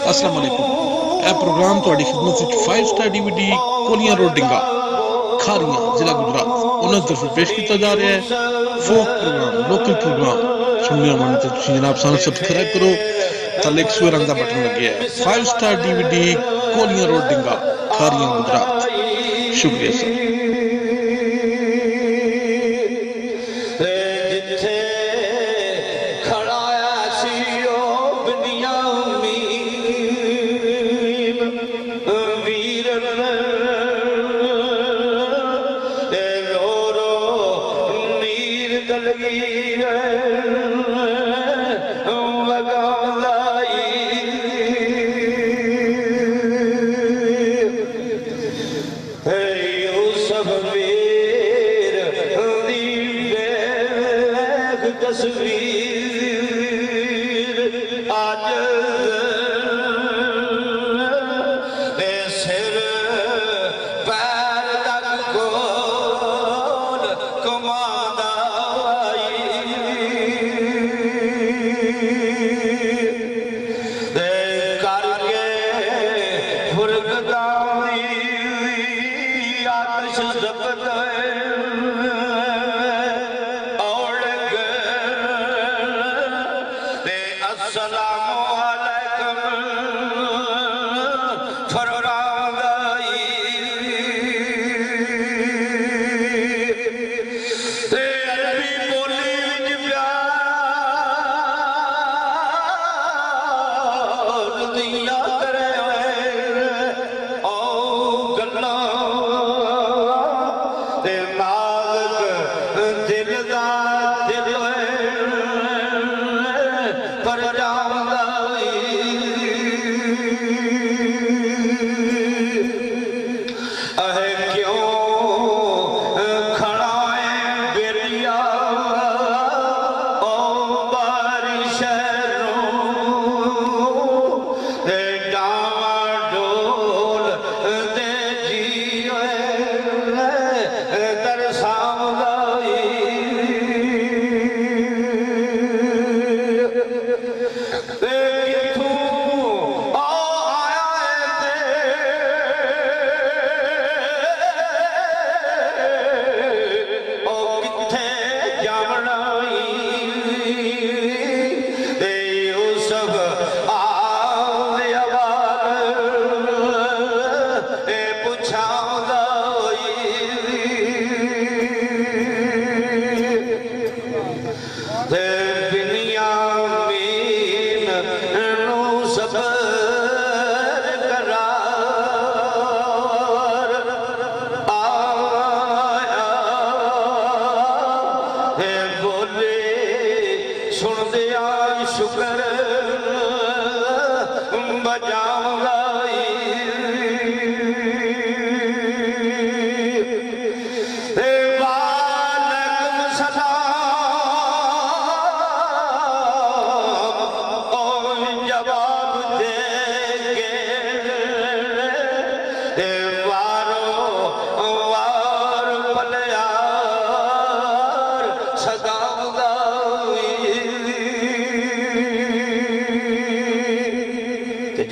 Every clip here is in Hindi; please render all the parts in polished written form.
अस्सलाम वालेकुम ए प्रोग्राम ਤੁਹਾਡੀ ਖidmat ਵਿੱਚ 5 ਸਟਾਰ DVD ਕੋਲੀਆਂ ਰੋਡ ਡਿੰਗਾ ਖਾਰੀਆਂ ਜ਼ਿਲ੍ਹਾ ਗੁਜਰਾਤ ਉਹਨਾਂ ਤਰਫੋਂ ਪੇਸ਼ ਕੀਤਾ ਜਾ ਰਿਹਾ ਹੈ ਫੋਕ ਪ੍ਰੋਗਰਾਮ ਲੋਕਲ ਪ੍ਰੋਗਰਾਮ ਸੁਣਨਾ ਮਨ ਤੇ ਤੁਸੀਂ ਜਨਾਬ ਸਾਨੂੰ ਸਬਸਕ੍ਰਾਈਬ ਕਰੋ ਥੱਲੇ ਇੱਕ ਸੂਰ ਰੰਗ ਦਾ ਬਟਨ ਲੱਗਿਆ ਹੈ 5 ਸਟਾਰ DVD ਕੋਲੀਆਂ ਰੋਡ ਡਿੰਗਾ ਖਾਰੀਆਂ ਗੁਜਰਾਤ शुक्रिया सर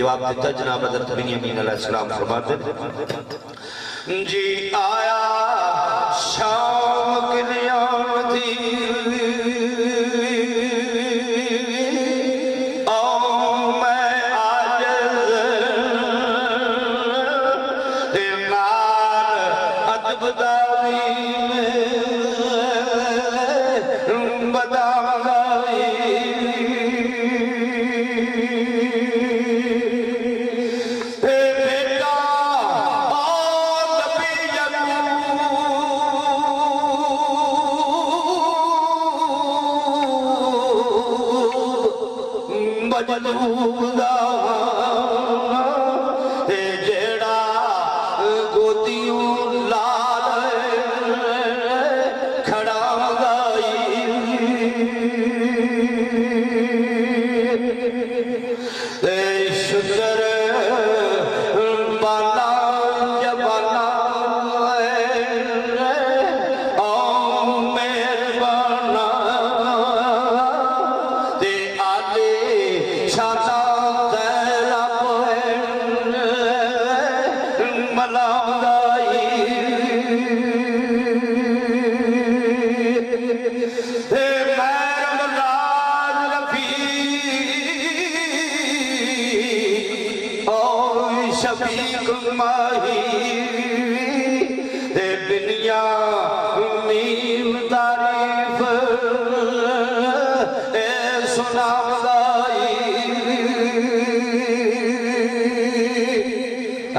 जवाब दिता जनाब हज़रत बिन्यामीन अलैहिस्सलाम फरमाते जी आया शाम की नियामती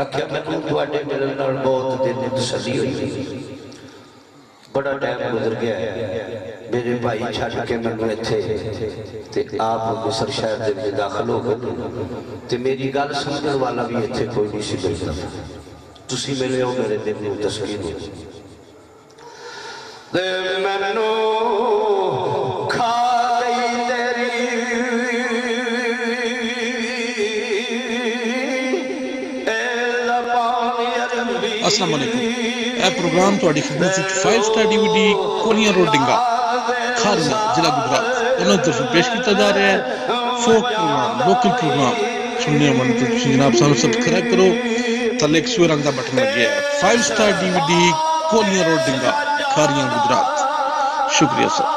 आख्या मैं तुहाडे मिलन नाल बहुत दिन तसल्ली हुई बड़ा टाइम गुजर गया है मेरे भाई छड़ के मैनू इत्थे ते आप मिस्र शहर दे विच दाखिल हो गए ते मेरी गल समझण वाला भी इत्थे कोई नहीं सी मिलदा तुसीं मिले हो मेरे दिल नूं तस्कीन हो ते मैनू खा गई तेरी अस्सलाम वालेकुम यह प्रोग्राम तुहाडी खिदमत विच 5 स्टार DVD कोलियां रोड डिंगा खारियां जिला गुजरात उन्होंने तरफ पेश किया जा रहा है फोक प्रोग्राम लोकल प्रोग्राम सुनने मन तो जनाब सानू सब्सक्राइब करो थले एक स्वे रंग का बटन लग गया है 5 star DVD कोलियां road डिंगा Khariyan Gujarat शुक्रिया सर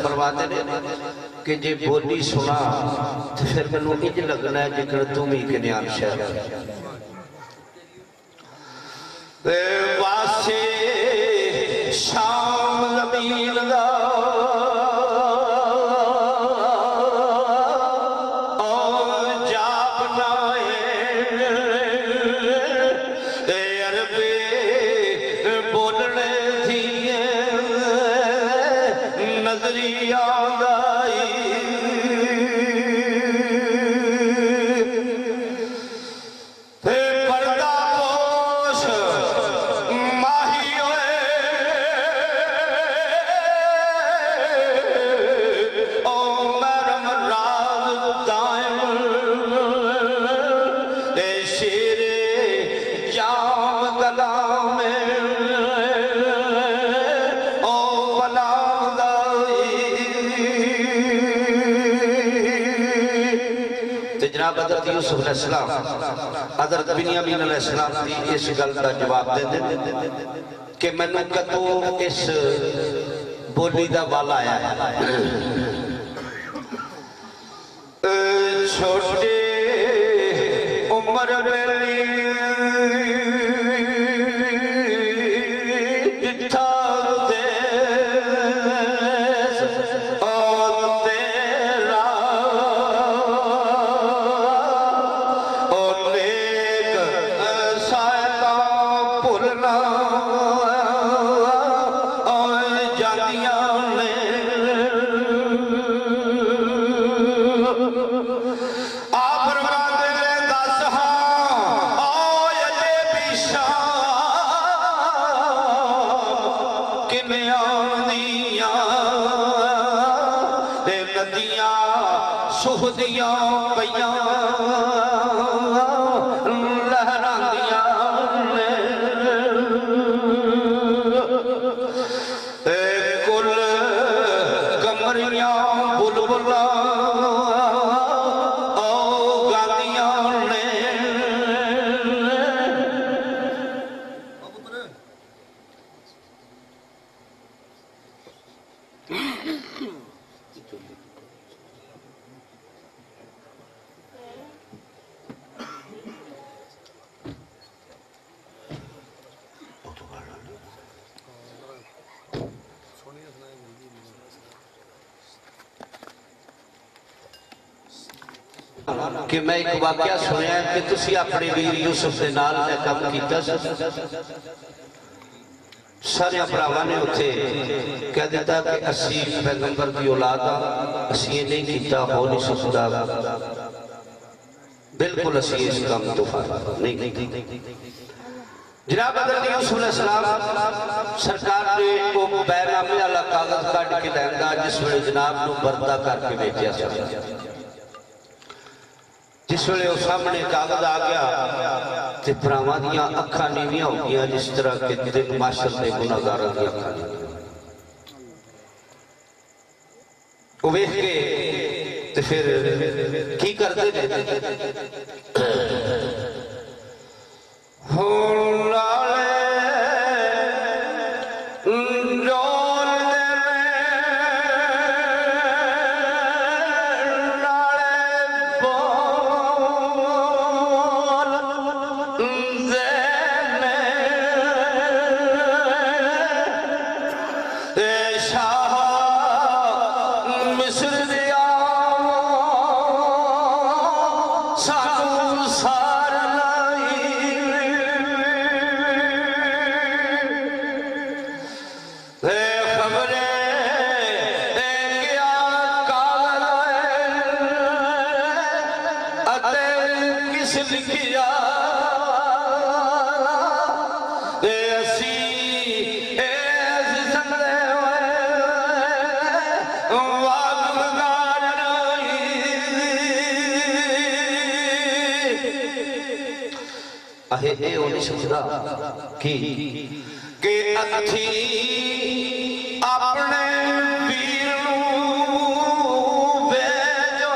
फरमाते ने कि जे बोली सुना तो फिर मैनू इंज लगना है जिक्र तू भी कन्यान शहर वासे शाम जमीन दा जनाब हज़रत यूसुफ अलैहिस्सलाम हज़रत बिन्यामीन अलैहिस्सलाम की इस गल का जवाब देंदे कि मैनू कदों इस बोली का वाल आया है। छोटे उम्र वेली जिथा देस ओ तेरा ओ नेक सायदा भुलना ओ जानियां ने सुहदियां पईयां लहरांदियां ने कुल कमरियां बुलबुलां गादियां ने कि मैं एक वाकया सुनिया कि तुसी अपने वीर यूसुफ के नाल काम कीता सारे भरावां ने उत्थे कह दिता कि असी पैगंबर की औलाद आ, असी ये नहीं कीता, हो नहीं सकता, बिल्कुल असी इस काम तो नहीं। जनाब हज़रत यूसुफ अलैहिस्सलाम सरकार ने वो बैनामे वाला कागज कट के लैंदा जिस वेले जनाब नूं बरदा करके भेजा सी। जिस वेले वो सामने कागज आ गया तो भरावां दियां अखां नीवियां हो गईयां जिस तरह के दिन माशर के गुनाहगारां दी अखां वो वेख के ते फिर की करदे ने कि अथी अपने वीर भेजो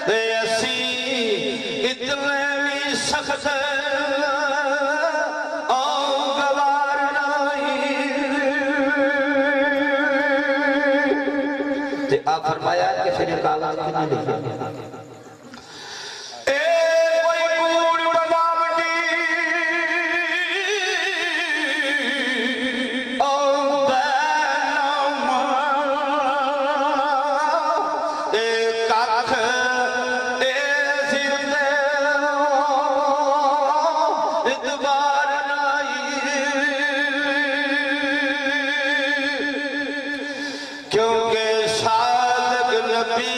दे असी इतने भी सख्त गवार नहीं। आप फरमाया कि फिर कागज कितना लिखा क्योंकि सादक नबी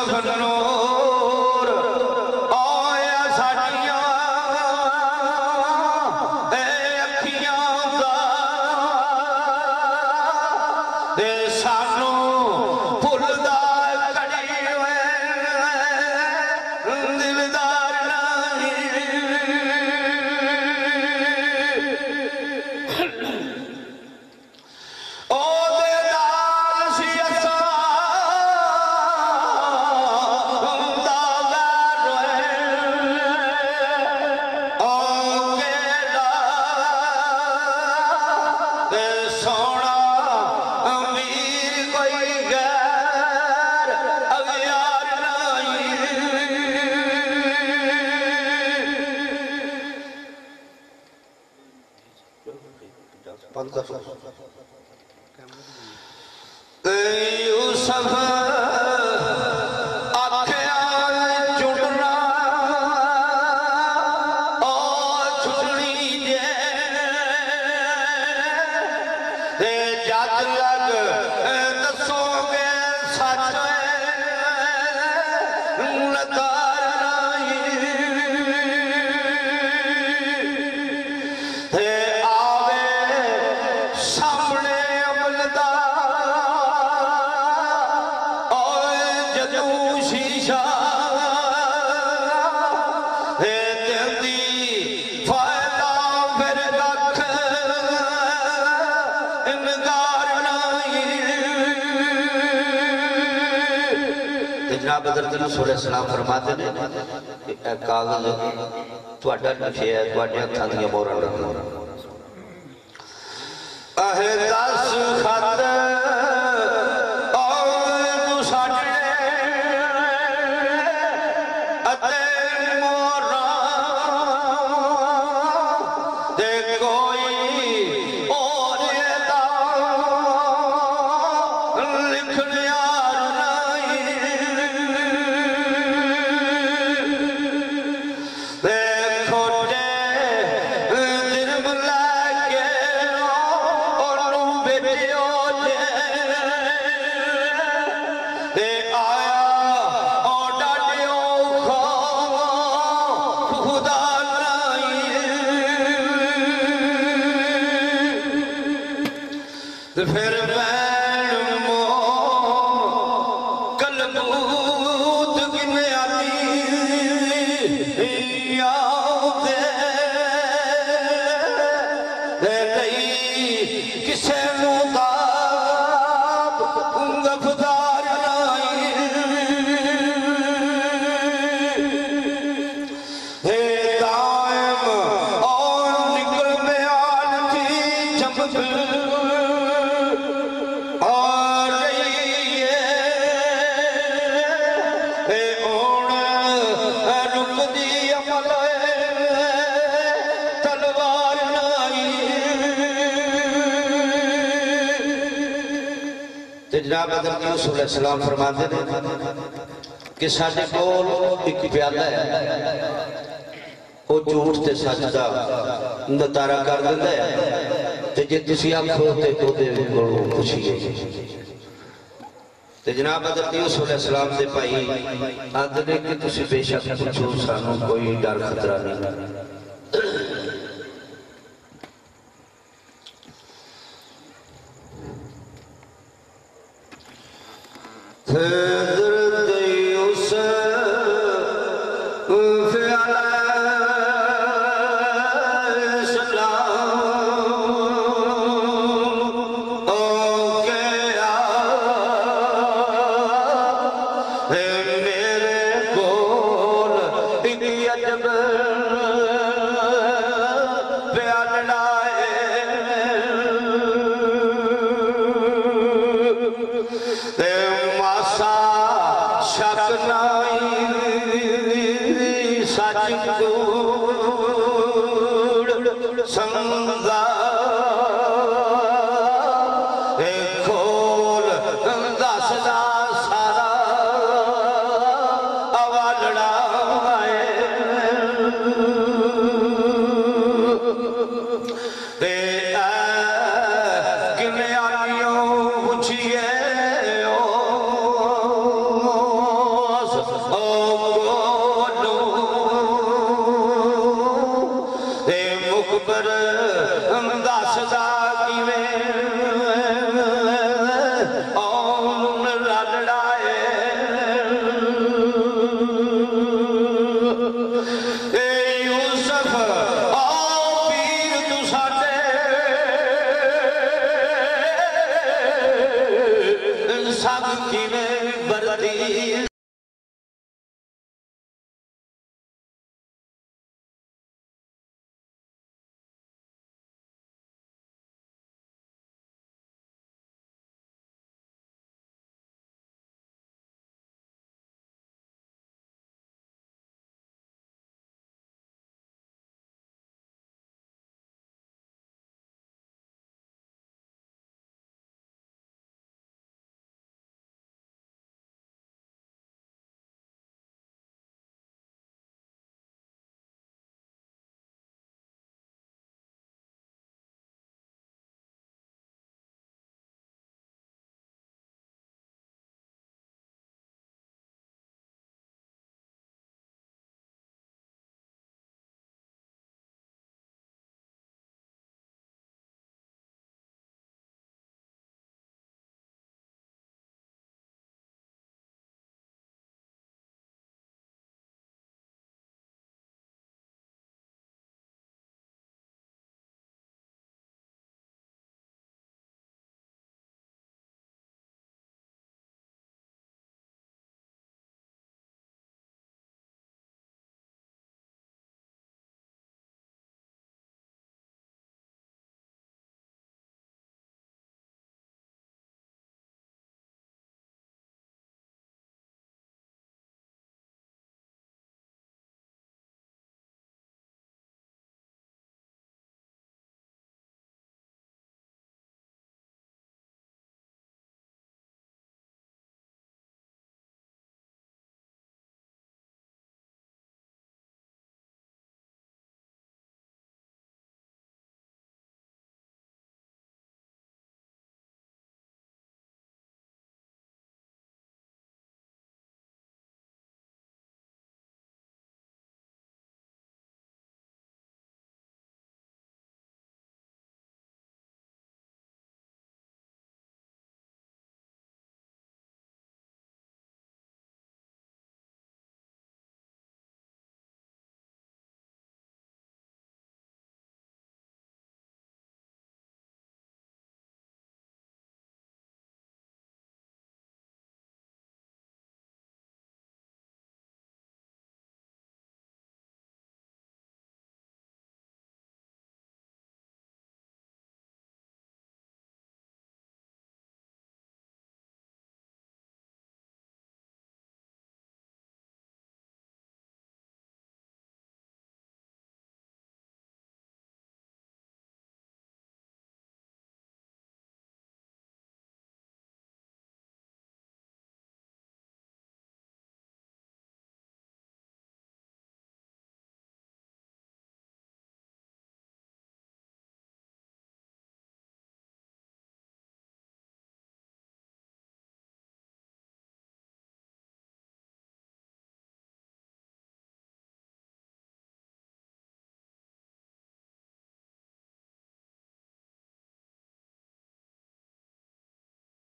नूर आया साड़ियां अखियां दा ते सानू भुलदा कड़ी दिलदार यूसुफ आख्या जुड़ना ओ छुड़नी जे जद लग दसोगे सच लतार सलाम फरमाते ने कागज तुहाडा लिखे है तुहाडे हत्थां दी मोहरां लगन अहे दस खत फिर कलबूत किने आती किसे गफदार दायम और निकल में आन थी चमक जनाब हज़रत सलाम फरमाते हैं कि साडे कोल एक प्याला है वो झूठ ते सच दा नतारा कर दिंदा है ते जे तुसीं आखो ते ओदे कोलों पुछिए ते जनाब हज़रत सलाम दे भाई आखदे ने कि तुसीं बेशक पुछो सानू कोई डर खतरा नहीं सच को